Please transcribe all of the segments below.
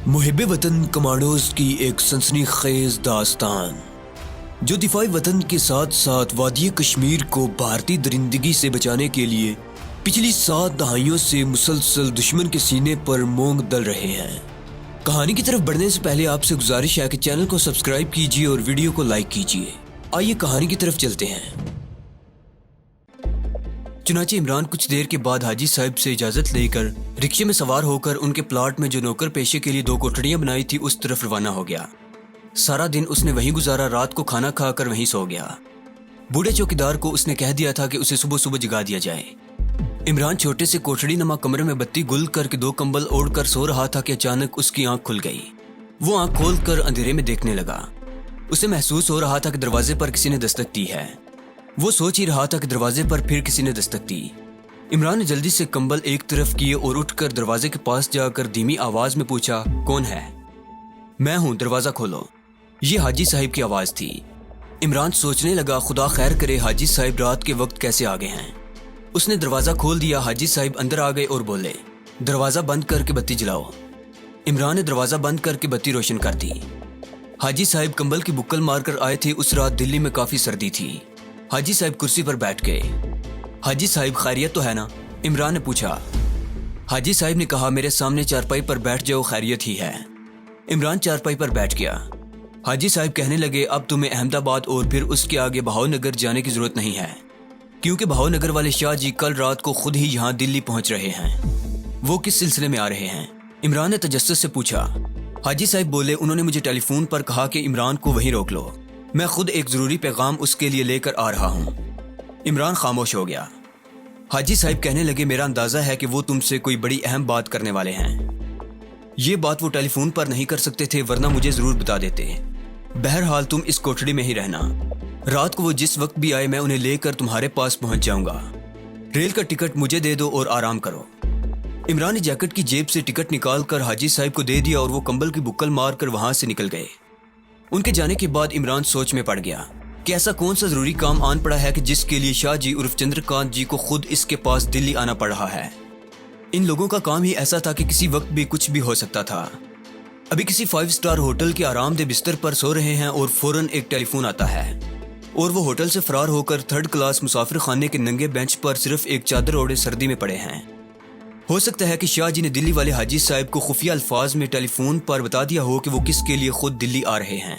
محب وطن کمانڈوز کی ایک سنسنی خیز داستان جو دفاعی وطن کے ساتھ ساتھ وادی کشمیر کو بھارتی درندگی سے بچانے کے لیے پچھلی 7 دہائیوں سے مسلسل دشمن کے سینے پر مونگ دل رہے ہیں۔ کہانی کی طرف بڑھنے سے پہلے آپ سے گزارش ہے کہ چینل کو سبسکرائب کیجیے اور ویڈیو کو لائک کیجیے۔ آئیے کہانی کی طرف چلتے ہیں۔ چنانچہ عمران کچھ دیر کے بعد حاجی صاحب سے اجازت لے کر رکشے میں سوار ہو کر ان کے پلاٹ میں جو نوکر پیشے کے لیے 2 کوٹھڑیاں بنائی تھی اس طرف روانہ ہو گیا۔ سارا دن اس نے وہیں گزارا، رات کو کھانا کھا کر وہیں سو گیا۔ بوڑھے چوکیدار کو اس نے کہہ دیا تھا کہ اسے صبح صبح جگا دیا جائے۔ عمران چھوٹے سے کوٹھڑی نما کمرے میں بتی گل کر کے 2 کمبل اوڑھ کر سو رہا تھا کہ اچانک اس کی آنکھ کھل گئی۔ وہ آنکھ کھول کر اندھیرے میں دیکھنے لگا۔ اسے محسوس ہو رہا تھا کہ دروازے پر کسی نے دستک دی ہے۔ وہ سوچ ہی رہا تھا کہ دروازے پر پھر کسی نے دستک دی۔ عمران نے جلدی سے کمبل ایک طرف کیے اور اٹھ کر دروازے کے پاس جا کر دھیمی آواز میں پوچھا، کون ہے؟ میں ہوں، دروازہ کھولو۔ یہ حاجی صاحب کی آواز تھی۔ عمران سوچنے لگا، خدا خیر کرے حاجی صاحب رات کے وقت کیسے آ گئے ہیں۔ اس نے دروازہ کھول دیا۔ حاجی صاحب اندر آ گئے اور بولے، دروازہ بند کر کے بتی جلاؤ۔ عمران نے دروازہ بند کر کے بتی روشن کر دی۔ حاجی صاحب کمبل کی بکل مار کر آئے تھے۔ اس رات دلی میں کافی سردی تھی۔ حاجی صاحب کرسی پر بیٹھ گئے۔ حاجی صاحب خیریت تو ہے نا؟ عمران نے پوچھا۔ حاجی صاحب نے کہا، میرے سامنے چارپائی پر بیٹھ جاؤ، خیریت ہی ہے۔ عمران چارپائی پر بیٹھ گیا۔ حاجی صاحب کہنے لگے، اب تمہیں احمد آباد اور پھر اس کے آگے بہاؤ نگر جانے کی ضرورت نہیں ہے، کیونکہ بہاؤ نگر والے شاہ جی کل رات کو خود ہی یہاں دلی پہنچ رہے ہیں۔ وہ کس سلسلے میں آ رہے ہیں؟ عمران نے تجسس سے پوچھا۔ حاجی صاحب بولے، انہوں نے مجھے ٹیلی فون پر کہا کہ عمران کو وہیں روک لو، میں خود ایک ضروری پیغام اس کے لیے لے کر آ رہا ہوں۔ عمران خاموش ہو گیا۔ حاجی صاحب کہنے لگے، میرا اندازہ ہے کہ وہ تم سے کوئی بڑی اہم بات کرنے والے ہیں۔ یہ بات وہ ٹیلی فون پر نہیں کر سکتے تھے، ورنہ مجھے ضرور بتا دیتے۔ بہرحال تم اس کوٹھڑی میں ہی رہنا، رات کو وہ جس وقت بھی آئے میں انہیں لے کر تمہارے پاس پہنچ جاؤں گا۔ ریل کا ٹکٹ مجھے دے دو اور آرام کرو۔ عمران نے جیکٹ کی جیب سے ٹکٹ نکال کر حاجی صاحب کو دے دیا اور وہ کمبل کی بکل مار کر وہاں سے نکل گئے۔ ان کے جانے کے بعد عمران سوچ میں پڑ گیا کہ ایسا کون سا ضروری کام آن پڑا ہے کہ جس کے لیے شاہ جی عرف چندرکانت جی کو خود اس کے پاس دلی آنا پڑ رہا ہے۔ ان لوگوں کا کام ہی ایسا تھا کہ کسی وقت بھی کچھ بھی ہو سکتا تھا۔ ابھی کسی 5 اسٹار ہوٹل کے آرام دہ بستر پر سو رہے ہیں اور فوراً ایک ٹیلی فون آتا ہے اور وہ ہوٹل سے فرار ہو کر 3rd کلاس مسافر خانے کے ننگے بینچ پر صرف ایک چادر اوڑھے سردی میں پڑے ہیں۔ ہو سکتا ہے کہ شاہ جی نے دلی والے حاجی صاحب کو خفیہ الفاظ میں ٹیلی فون پر بتا دیا ہو کہ وہ کس کے لیے خود دلی آ رہے ہیں،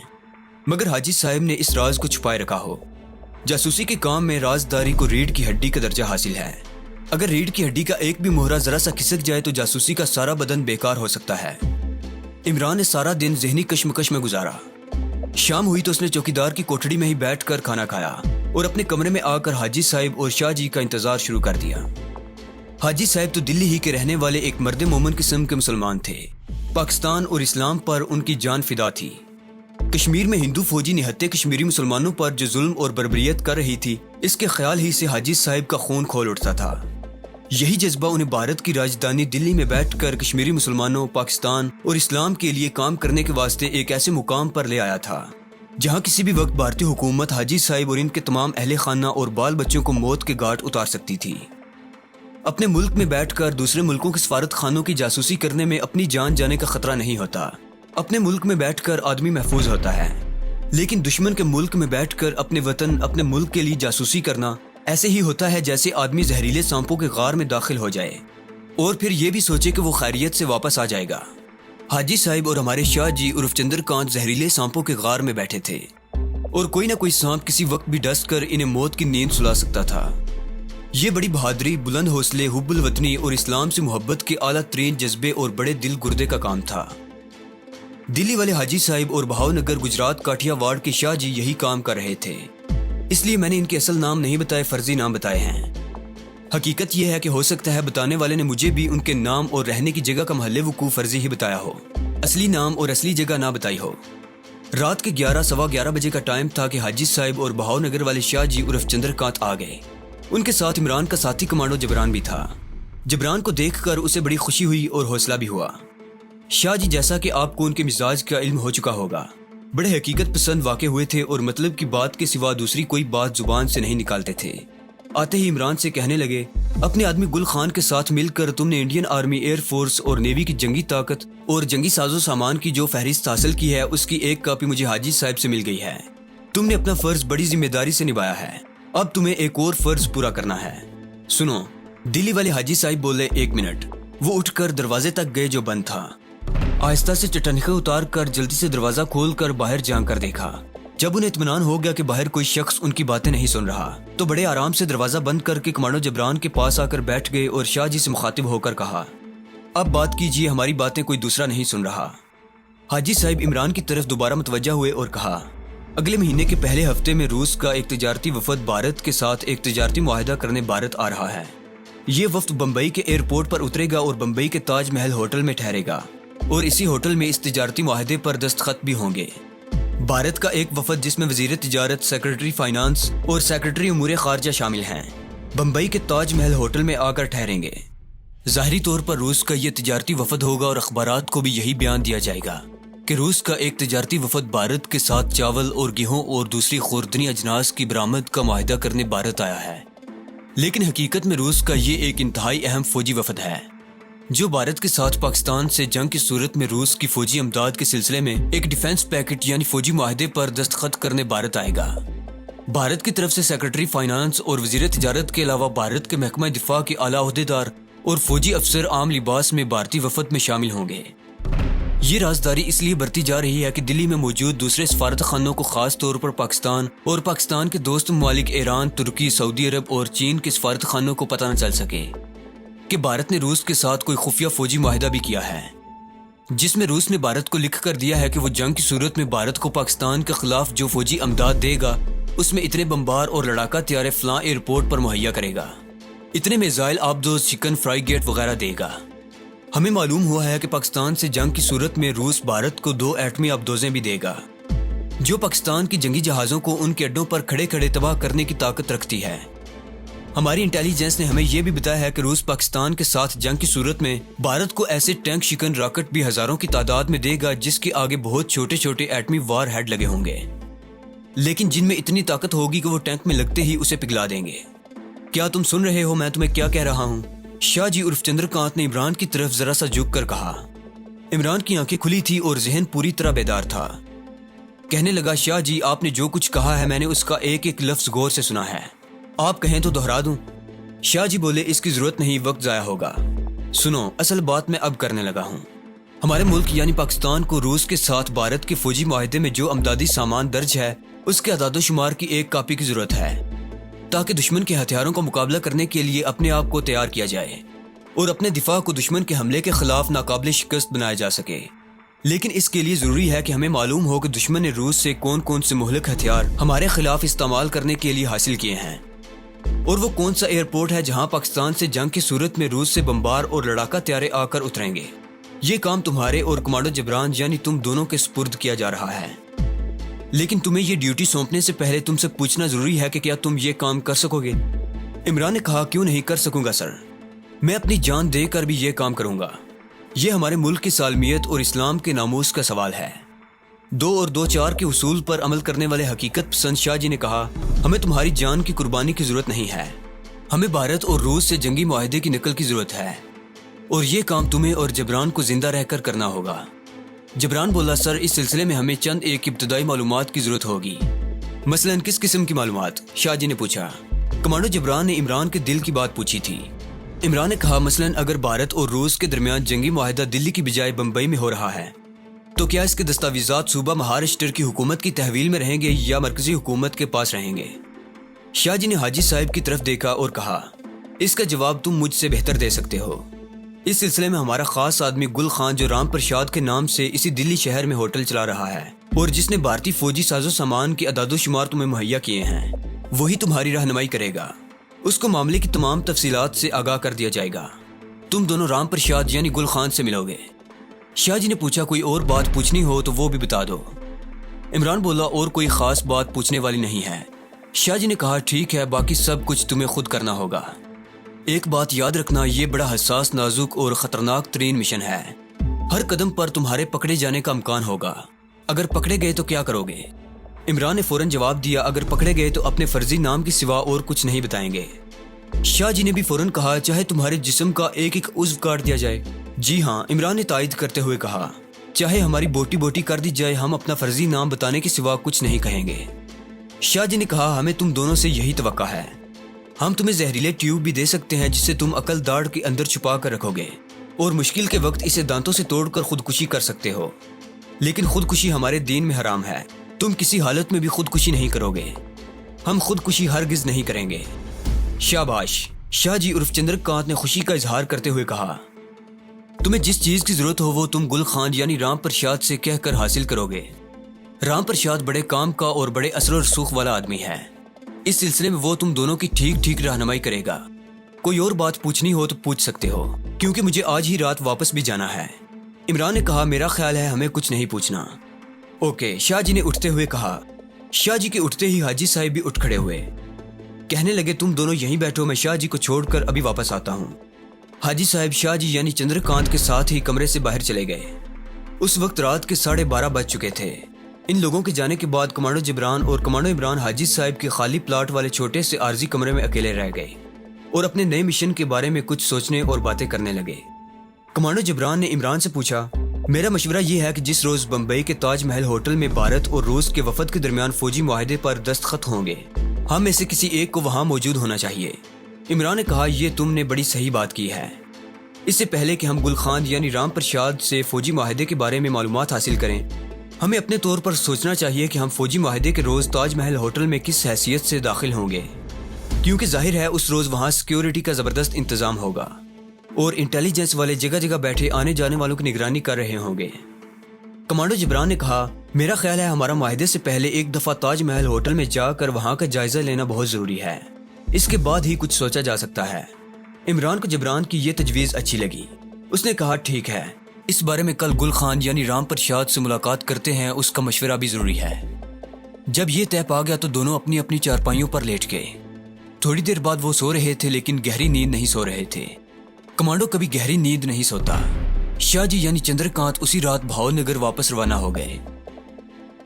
مگر حاجی صاحب نے اس راز کو چھپائے رکھا ہو۔ جاسوسی کے کام میں رازداری کو ریڑھ کی ہڈی کا درجہ حاصل ہے۔ اگر ریڑھ کی ہڈی کا ایک بھی مہرہ ذرا سا کھسک جائے تو جاسوسی کا سارا بدن بیکار ہو سکتا ہے۔ عمران نے سارا دن ذہنی کشمکش میں گزارا۔ شام ہوئی تو اس نے چوکیدار کی کوٹھڑی میں ہی بیٹھ کر کھانا کھایا اور اپنے کمرے میں آ کر حاجی صاحب اور شاہ جی کا انتظار شروع کر دیا۔ حاجی صاحب تو دلی ہی کے رہنے والے ایک مرد مومن قسم کے مسلمان تھے۔ پاکستان اور اسلام پر ان کی جان فدا تھی۔ کشمیر میں ہندو فوجی نہتے کشمیری مسلمانوں پر جو ظلم اور بربریت کر رہی تھی، اس کے خیال ہی سے حاجی صاحب کا خون کھول اٹھتا تھا۔ یہی جذبہ انہیں بھارت کی راجدھانی دلی میں بیٹھ کر کشمیری مسلمانوں، پاکستان اور اسلام کے لیے کام کرنے کے واسطے ایک ایسے مقام پر لے آیا تھا جہاں کسی بھی وقت بھارتی حکومت حاجی صاحب اور ان کے تمام اہل خانہ اور بال بچوں کو موت کے گھاٹ اتار سکتی تھی۔ اپنے ملک میں بیٹھ کر دوسرے ملکوں کے سفارت خانوں کی جاسوسی کرنے میں اپنی جان جانے کا خطرہ نہیں ہوتا۔ اپنے ملک میں بیٹھ کر آدمی محفوظ ہوتا ہے، لیکن دشمن کے ملک میں بیٹھ کر اپنے وطن، اپنے ملک کے لیے جاسوسی کرنا ایسے ہی ہوتا ہے جیسے آدمی زہریلے سانپوں کے غار میں داخل ہو جائے اور پھر یہ بھی سوچے کہ وہ خیریت سے واپس آ جائے گا۔ حاجی صاحب اور ہمارے شاہ جی عرف چندرکانت زہریلے سانپوں کے غار میں بیٹھے تھے اور کوئی نہ کوئی سانپ کسی وقت بھی ڈس کر انہیں موت کی نیند سلا سکتا تھا۔ یہ بڑی بہادری، بلند حوصلے، حب الوطنی اور اسلام سے محبت کے اعلیٰ ترین جذبے اور بڑے دل گردے کا کام تھا۔ دلی والے حاجی صاحب اور بہاؤ نگر گجرات کاٹھیا واڑ کے شاہ جی یہی کام کر رہے تھے، اس لیے میں نے ان کے اصل نام نہیں بتائے، فرضی نام بتائے ہیں۔ حقیقت یہ ہے کہ ہو سکتا ہے بتانے والے نے مجھے بھی ان کے نام اور رہنے کی جگہ کا محل وقوع فرضی ہی بتایا ہو، اصلی نام اور اصلی جگہ نہ بتائی ہو۔ رات کے 11 بجے کا ٹائم تھا کہ حاجی صاحب اور بہاؤ نگر والے شاہ جی عرف چندرکانت آ گئے۔ ان کے ساتھ عمران کا ساتھی کمانڈو جبران بھی تھا۔ جبران کو دیکھ کر اسے بڑی خوشی ہوئی اور حوصلہ بھی ہوا۔ شاہ جی، جیسا کہ آپ کو ان کے مزاج کا علم ہو چکا ہوگا، بڑے حقیقت پسند واقع ہوئے تھے اور مطلب کی بات کے سوا دوسری کوئی بات زبان سے نہیں نکالتے تھے۔ آتے ہی عمران سے کہنے لگے، اپنے آدمی گل خان کے ساتھ مل کر تم نے انڈین آرمی، ایئر فورس اور نیوی کی جنگی طاقت اور جنگی ساز و سامان کی جو فہرست حاصل کی ہے اس کی ایک کاپی مجھے حاجی صاحب سے مل گئی ہے۔ تم نے اپنا فرض بڑی ذمہ داری سے نبھایا ہے، اب تمہیں ایک اور فرض پورا کرنا ہے۔ سنو، دلی والے حاجی صاحب بولے، 1 منٹ۔ وہ اٹھ کر دروازے تک گئے جو بند تھا۔ آہستہ سے چٹنخے اتار کر جلدی سے دروازہ کھول کر باہر جھانک کر دیکھا۔ جب انہیں اطمینان ہو گیا کہ باہر کوئی شخص ان کی باتیں نہیں سن رہا تو بڑے آرام سے دروازہ بند کر کے کمانڈو جبران کے پاس آ کر بیٹھ گئے اور شاہ جی سے مخاطب ہو کر کہا، اب بات کیجیے، ہماری باتیں کوئی دوسرا نہیں سن رہا۔ حاجی صاحب عمران کی طرف دوبارہ متوجہ ہوئے اور کہا، اگلے مہینے کے پہلے ہفتے میں روس کا ایک تجارتی وفد بھارت کے ساتھ ایک تجارتی معاہدہ کرنے بھارت آ رہا ہے۔ یہ وفد بمبئی کے ایئرپورٹ پر اترے گا اور بمبئی کے تاج محل ہوٹل میں ٹھہرے گا اور اسی ہوٹل میں اس تجارتی معاہدے پر دستخط بھی ہوں گے۔ بھارت کا ایک وفد جس میں وزیر تجارت، سیکرٹری فائنانس اور سیکرٹری امور خارجہ شامل ہیں، بمبئی کے تاج محل ہوٹل میں آ کر ٹھہریں گے۔ ظاہری طور پر روس کا یہ تجارتی وفد ہوگا اور اخبارات کو بھی یہی بیان دیا جائے گا کہ روس کا ایک تجارتی وفد بھارت کے ساتھ چاول اور گیہوں اور دوسری خوردنی اجناس کی برآمد کا معاہدہ کرنے بھارت آیا ہے۔ لیکن حقیقت میں روس کا یہ ایک انتہائی اہم فوجی وفد ہے جو بھارت کے ساتھ پاکستان سے جنگ کی صورت میں روس کی فوجی امداد کے سلسلے میں ایک ڈیفنس پیکٹ یعنی فوجی معاہدے پر دستخط کرنے بھارت آئے گا۔ بھارت کی طرف سے سیکرٹری فائنانس اور وزیر تجارت کے علاوہ بھارت کے محکمہ دفاع کے اعلیٰ عہدیدار اور فوجی افسر عام لباس میں بھارتی وفد میں شامل ہوں گے۔ یہ رازداری اس لیے برتی جا رہی ہے کہ دلی میں موجود دوسرے سفارت خانوں کو خاص طور پر پاکستان اور پاکستان کے دوست ممالک ایران، ترکی، سعودی عرب اور چین کے سفارت خانوں کو پتہ نہ چل سکے کہ بھارت نے روس کے ساتھ کوئی خفیہ فوجی معاہدہ بھی کیا ہے، جس میں روس نے بھارت کو لکھ کر دیا ہے کہ وہ جنگ کی صورت میں بھارت کو پاکستان کے خلاف جو فوجی امداد دے گا اس میں اتنے بمبار اور لڑاکا طیارے فلاں ایئرپورٹ پر مہیا کرے گا، اتنے میزائل آبدوز، چکن فرائی گیٹ وغیرہ دے گا۔ ہمیں معلوم ہوا ہے کہ پاکستان سے جنگ کی صورت میں روس بھارت کو 2 ایٹمی آبدوزیں بھی دے گا جو پاکستان کی جنگی جہازوں کو ان کے اڈوں پر کھڑے کھڑے تباہ کرنے کی طاقت رکھتی ہے۔ ہماری انٹیلیجنس نے ہمیں یہ بھی بتایا ہے کہ روس پاکستان کے ساتھ جنگ کی صورت میں بھارت کو ایسے ٹینک شکن راکٹ بھی ہزاروں کی تعداد میں دے گا جس کے آگے بہت چھوٹے چھوٹے ایٹمی وار ہیڈ لگے ہوں گے، لیکن جن میں اتنی طاقت ہوگی کہ وہ ٹینک میں لگتے ہی اسے پگھلا دیں گے۔ کیا تم سن رہے ہو میں تمہیں کیا کہہ رہا ہوں؟ شاہ جی عرف چندرکانت نے عمران کی طرف ذرا سا جھک کر کہا۔ عمران کی آنکھیں کھلی تھی اور ذہن پوری طرح بیدار تھا۔ کہنے لگا، شاہ جی آپ نے جو کچھ کہا ہے میں نے اس کا ایک ایک لفظ غور سے سنا ہے، آپ کہیں تو دہرا دوں؟ شاہ جی بولے، اس کی ضرورت نہیں، وقت ضائع ہوگا۔ سنو، اصل بات میں اب کرنے لگا ہوں۔ ہمارے ملک یعنی پاکستان کو روس کے ساتھ بھارت کے فوجی معاہدے میں جو امدادی سامان درج ہے اس کے اعداد و شمار کی ایک کاپی کی ضرورت ہے تاکہ دشمن کے ہتھیاروں کا مقابلہ کرنے کے لیے اپنے آپ کو تیار کیا جائے اور اپنے دفاع کو دشمن کے حملے کے خلاف ناقابل شکست بنایا جا سکے۔ لیکن اس کے لیے ضروری ہے کہ ہمیں معلوم ہو کہ دشمن نے روس سے کون کون سے مہلک ہتھیار ہمارے خلاف استعمال کرنے کے لیے حاصل کیے ہیں اور وہ کون سا ایئرپورٹ ہے جہاں پاکستان سے جنگ کی صورت میں روس سے بمبار اور لڑاکا طیارے آ کر اتریں گے۔ یہ کام تمہارے اور کمانڈو جبران یعنی تم دونوں کے سپرد کیا جا رہا ہے، لیکن تمہیں یہ ڈیوٹی سونپنے سے پہلے تم سے پوچھنا ضروری ہے کہ کیا تم یہ کام کر سکو گے؟ عمران نے کہا، کیوں نہیں کر سکوں گا سر، میں اپنی جان دے کر بھی یہ کام کروں گا۔ یہ ہمارے ملک کی سالمیت اور اسلام کے ناموس کا سوال ہے۔ 2 اور 2 4 کے اصول پر عمل کرنے والے حقیقت پسند شاہ جی نے کہا، ہمیں تمہاری جان کی قربانی کی ضرورت نہیں ہے، ہمیں بھارت اور روس سے جنگی معاہدے کی نقل کی ضرورت ہے اور یہ کام تمہیں اور جبران کو زندہ رہ کر کرنا ہوگا۔ جبران بولا، سر اس سلسلے میں ہمیں چند ایک ابتدائی معلومات کی ضرورت ہوگی۔ مثلاً کس قسم کی معلومات؟ شاہ جی نے پوچھا۔ کمانڈو جبران نے عمران کے دل کی بات پوچھی تھی۔ عمران نے کہا، مثلاً اگر بھارت اور روس کے درمیان جنگی معاہدہ دلی کی بجائے بمبئی میں ہو رہا ہے تو کیا اس کے دستاویزات صوبہ مہاراشٹر کی حکومت کی تحویل میں رہیں گے یا مرکزی حکومت کے پاس رہیں گے؟ شاہ جی نے حاجی صاحب کی طرف دیکھا اور کہا، اس کا جواب تم مجھ سے بہتر دے سکتے ہو۔ اس سلسلے میں ہمارا خاص آدمی گل خان جو رام پرشاد کے نام سے اسی دلی شہر میں ہوٹل چلا رہا ہے اور جس نے بھارتی فوجی ساز و سامان کے اعداد و شمار تمہیں مہیا کیے ہیں، وہی تمہاری رہنمائی کرے گا۔ اس کو معاملے کی تمام تفصیلات سے آگاہ کر دیا جائے گا۔ تم دونوں رام پرشاد یعنی گل خان سے ملو گے۔ شاہ جی نے پوچھا، کوئی اور بات پوچھنی ہو تو وہ بھی بتا دو۔ عمران بولا، اور کوئی خاص بات پوچھنے والی نہیں ہے۔ شاہ جی نے کہا، ٹھیک ہے، باقی سب کچھ تمہیں خود کرنا ہوگا۔ ایک بات یاد رکھنا، یہ بڑا حساس، نازک اور خطرناک ترین مشن ہے۔ ہر قدم پر تمہارے پکڑے جانے کا امکان ہوگا۔ اگر پکڑے گئے تو کیا کرو گے؟ عمران نے فوراً جواب دیا اگر پکڑے گئے تو اپنے فرضی نام کے سوا اور کچھ نہیں بتائیں گے۔ شاہ جی نے بھی فوراً کہا چاہے تمہارے جسم کا ایک ایک عضو کاٹ دیا جائے۔ جی ہاں، عمران نے تائید کرتے ہوئے کہا چاہے ہماری بوٹی بوٹی کر دی جائے ہم اپنا فرضی نام بتانے کے سوا کچھ نہیں کہیں گے۔ شاہ جی نے کہا ہمیں تم دونوں سے یہی توقع ہے، ہم تمہیں زہریلے ٹیوب بھی دے سکتے ہیں جسے تم عقل داڑ کے اندر چھپا کر رکھو گے اور مشکل کے وقت اسے دانتوں سے توڑ کر خودکشی کر سکتے ہو، لیکن خودکشی ہمارے دین میں حرام ہے، تم کسی حالت میں بھی خودکشی نہیں کرو گے، ہم خودکشی ہرگز نہیں کریں گے۔ شاباش، شاہ جی عرف چندرکانت نے خوشی کا اظہار کرتے ہوئے کہا تمہیں جس چیز کی ضرورت ہو وہ تم گل خان یعنی رام پرشاد سے کہہ کر حاصل کرو گے۔ رام پرشاد بڑے کام کا اور بڑے اثر و رسوخ والا آدمی ہے، اس سلسلے میں وہ تم دونوں کی ٹھیک ٹھیک رہنمائی کرے گا۔ کوئی اور بات پوچھنی ہو تو پوچھ سکتے ہو، کیونکہ مجھے آج ہی رات واپس بھی جانا ہے۔ عمران نے کہا میرا خیال ہے ہمیں کچھ نہیں پوچھنا۔ اوکے، شاہ جی نے اٹھتے ہوئے کہا۔ شاہ جی کے اٹھتے ہی حاجی صاحب بھی اٹھ کھڑے ہوئے، کہنے لگے تم دونوں یہیں بیٹھو، میں شاہ جی کو چھوڑ کر ابھی واپس آتا ہوں۔ حاجی صاحب شاہ جی یعنی چندرکانت کے ساتھ ہی کمرے سے باہر چلے گئے۔ اس وقت رات کے 12:30 بج چکے تھے۔ ان لوگوں کے جانے کے بعد کمانڈو جبران اور کمانڈو عمران حاجی صاحب کے خالی پلاٹ والے چھوٹے سے عارضی کمرے میں اکیلے رہ گئے اور اپنے نئے مشن کے بارے میں کچھ سوچنے اور باتیں کرنے لگے۔ کمانڈو جبران نے عمران سے پوچھا میرا مشورہ یہ ہے کہ جس روز بمبئی کے تاج محل ہوٹل میں بھارت اور روس کے وفد کے درمیان فوجی معاہدے پر دستخط ہوں گے، ہم میں سے کسی ایک کو وہاں موجود ہونا چاہیے۔ عمران نے کہا یہ تم نے بڑی صحیح بات کی ہے۔ اس سے پہلے کہ ہم گل خان یعنی رام پرشاد سے فوجی معاہدے کے بارے میں معلومات حاصل کریں، ہمیں اپنے طور پر سوچنا چاہیے کہ ہم فوجی معاہدے کے روز تاج محل ہوٹل میں کس حیثیت سے داخل ہوں گے، کیونکہ ظاہر ہے اس روز وہاں سیکیورٹی کا زبردست انتظام ہوگا اور انٹیلیجنس والے جگہ جگہ بیٹھے آنے جانے والوں کی نگرانی کر رہے ہوں گے۔ کمانڈو جبران نے کہا میرا خیال ہے ہمارا معاہدے سے پہلے ایک دفعہ تاج محل ہوٹل میں جا کر وہاں کا جائزہ لینا بہت ضروری ہے، اس کے بعد ہی کچھ سوچا جا سکتا ہے۔ عمران کو جبران کی یہ تجویز اچھی لگی، اس نے کہا ٹھیک ہے، اس بارے میں کل گل خان یعنی رام پرشاد سے ملاقات کرتے ہیں، اس کا مشورہ بھی ضروری ہے۔ جب یہ طے پا گیا تو دونوں اپنی اپنی چارپائیوں پر لیٹ گئے۔ تھوڑی دیر بعد وہ سو رہے تھے لیکن گہری نیند نہیں سو رہے تھے۔ کمانڈو کبھی گہری نیند نہیں سوتا۔ شاہ جی یعنی چندرکانت اسی رات بھاؤ نگر واپس روانہ ہو گئے۔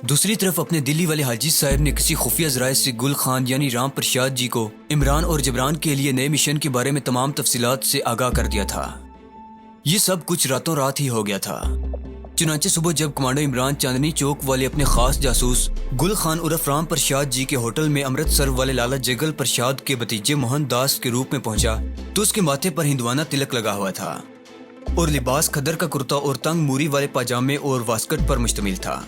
دوسری طرف اپنے دلی والے حاجی صاحب نے کسی خفیہ ذرائع سے گل خان یعنی رام پرشاد جی کو عمران اور جبران کے لیے نئے مشن کے بارے میں تمام تفصیلات سے آگاہ کر دیا تھا۔ یہ سب کچھ راتوں رات ہی ہو گیا تھا۔ چنانچہ صبح جب کمانڈو عمران چاندنی چوک والے اپنے خاص جاسوس گل خان عرف رام پرشاد جی کے ہوٹل میں امرتسر والے لالا جگل پرشاد کے بھتیجے موہن داس کے روپ میں پہنچا تو اس کے ماتھے پر ہندوانہ تلک لگا ہوا تھا اور لباس کھدر کا کرتا اور تنگ موری والے پاجامے اور واسکٹ پر مشتمل تھا۔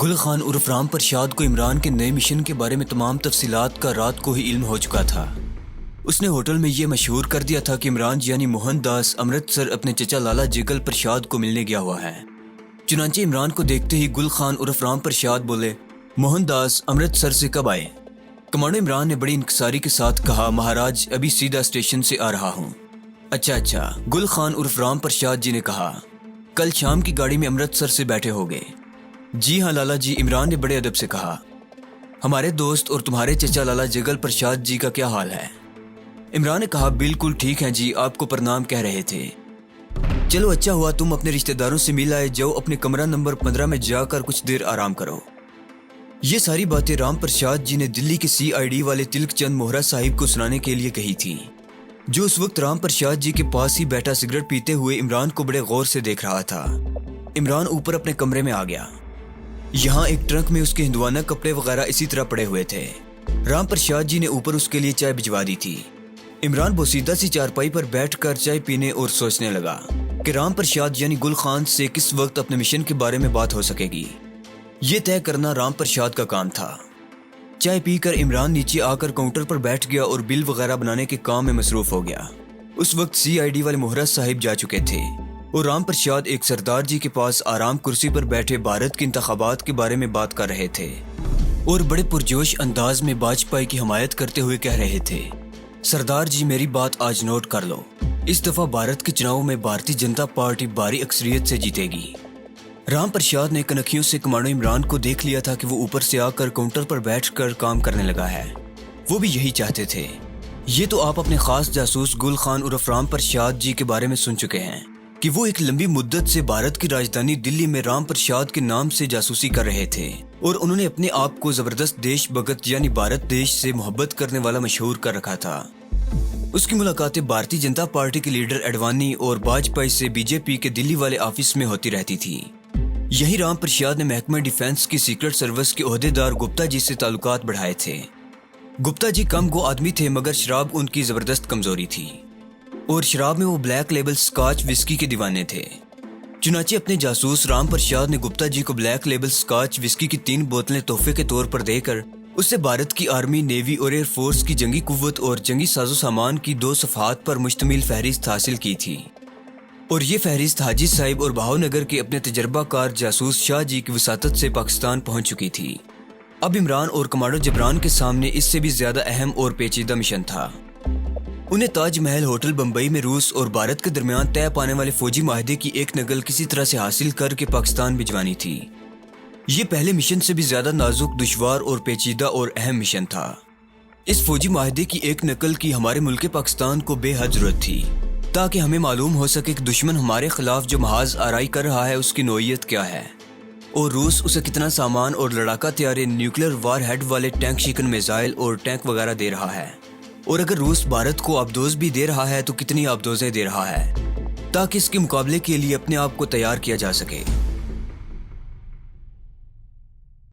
گل خان عرف رام پرشاد کو عمران کے نئے مشن کے بارے میں تمام تفصیلات کا رات کو ہی علم ہو چکا تھا۔ اس نے ہوٹل میں یہ مشہور کر دیا تھا کہ عمران یعنی موہن داس امرتسر اپنے چچا لالا جگل پرشاد کو ملنے گیا ہوا ہے۔ چنانچہ عمران کو دیکھتے ہی گل خان عرف رام پرشاد بولے موہن داس امرتسر سے کب آئے؟ کمانڈو عمران نے بڑی انکساری کے ساتھ کہا مہاراج ابھی سیدھا اسٹیشن سے آ رہا ہوں۔ اچھا، گل خان عرف رام پرشاد جی نے کہا کل شام کی گاڑی میں امرتسر سے بیٹھے ہو گے؟ جی ہاں لالا جی، عمران نے بڑے ادب سے کہا۔ ہمارے دوست اور تمہارے چچا لالا جگل پرشاد جی کا کیا حال ہے؟ عمران نے کہا بالکل ٹھیک ہیں جی، آپ کو پرنام کہہ رہے تھے۔ چلو اچھا ہوا تم اپنے رشتہ داروں سے مل آئے، جاؤ اپنے کمرہ نمبر 15 میں جا کر کچھ دیر آرام کرو۔ یہ ساری باتیں رام پرشاد جی نے دلی کے CID والے تلک چند موہرا صاحب کو سنانے کے لیے کہی تھی، جو اس وقت رام پرشاد جی کے پاس ہی بیٹھا سگریٹ پیتے ہوئے عمران کو بڑے غور سے دیکھ رہا تھا۔ عمران اوپر اپنے کمرے میں آ گیا۔ یہاں ایک ٹرنک میں اس کے ہندوانہ کپڑے وغیرہ اسی طرح پڑے ہوئے تھے۔ رام پرشاد جی نے اوپر اس کے لیے چائے بھجوا دی تھی۔ عمران بوسیدہ سی چارپائی پر بیٹھ کر چائے پینے اور سوچنے لگا کہ رام پرشاد یعنی گل خان سے کس وقت اپنے مشن کے بارے میں بات ہو سکے گی۔ یہ طے کرنا رام پرشاد کا کام تھا۔ چائے پی کر عمران نیچے آ کر کاؤنٹر پر بیٹھ گیا اور بل وغیرہ بنانے کے کام میں مصروف ہو گیا۔ اس وقت CID والے موہرا صاحب جا چکے تھے اور رام پرشاد ایک سردار جی کے پاس آرام کرسی پر بیٹھے بھارت کے انتخابات کے بارے میں بات کر رہے تھے اور بڑے پرجوش انداز میں واجپئی کی حمایت کرتے ہوئے کہہ رہے تھے سردار جی میری بات آج نوٹ کر لو، اس دفعہ بھارت کے چناؤں میں بھارتی جنتا پارٹی بھاری اکثریت سے جیتے گی۔ رام پرشاد نے کنکھیوں سے کمانڈو عمران کو دیکھ لیا تھا کہ وہ اوپر سے آ کر کاؤنٹر پر بیٹھ کر کام کرنے لگا ہے۔ وہ بھی یہی چاہتے تھے۔ یہ تو آپ اپنے خاص جاسوس گل خان عرف رام پرشاد جی کے بارے میں سن چکے ہیں، کہ وہ ایک لمبی مدت سے بھارت کی راجدھانی دلی میں رام پرساد کے نام سے جاسوسی کر رہے تھے اور انہوں نے اپنے آپ کو زبردست دیش بھگت یعنی بھارت دیش سے محبت کرنے والا مشہور کر رکھا تھا۔ اس کی ملاقاتیں بھارتی جنتا پارٹی کے لیڈر اڈوانی اور واجپئی سے بی جے پی کے دلی والے آفس میں ہوتی رہتی تھی۔ یہی رام پرساد نے محکمہ ڈیفنس کی سیکرٹ سروس کے عہدیدار گپتا جی سے تعلقات بڑھائے تھے۔ گپتا جی کم گو آدمی تھے مگر شراب ان کی زبردست کمزوری تھی اور شراب میں وہ بلیک لیبل سکاچ وسکی کے دیوانے تھے۔ چنانچہ اپنے جاسوس رام پرساد نے گپتا جی کو بلیک لیبل سکاچ وسکی کی 3 بوتلیں تحفے کے طور پر دے کر اس سے بھارت کی آرمی، نیوی اور ایئر فورس کی جنگی قوت اور جنگی ساز و سامان کی 2 صفحات پر مشتمل فہرست حاصل کی تھی، اور یہ فہرست حاجی صاحب اور بہاؤ نگر کے اپنے تجربہ کار جاسوس شاہ جی کی وساطت سے پاکستان پہنچ چکی تھی۔ اب عمران اور کمانڈو جبران کے سامنے اس سے بھی زیادہ اہم اور پیچیدہ مشن تھا۔ انہیں تاج محل ہوٹل بمبئی میں روس اور بھارت کے درمیان طے پانے والے فوجی معاہدے کی ایک نقل کسی طرح سے حاصل کر کے پاکستان بھجوانی تھی۔ یہ پہلے مشن سے بھی زیادہ نازک، دشوار اور پیچیدہ اور اہم مشن تھا۔ اس فوجی معاہدے کی ایک نقل کی ہمارے ملک پاکستان کو بے حد ضرورت تھی تاکہ ہمیں معلوم ہو سکے کہ دشمن ہمارے خلاف جو محاذ آرائی کر رہا ہے اس کی نوعیت کیا ہے اور روس اسے کتنا سامان اور لڑاکا طیارے، نیوکلیر وار ہیڈ والے ٹینک شکن میزائل اور ٹینک وغیرہ دے رہا ہے، اور اگر روس بھارت کو آبدوز بھی دے رہا ہے تو کتنی آبدوزیں دے رہا ہے تاکہ اس کے مقابلے کے لیے اپنے آپ کو تیار کیا جا سکے۔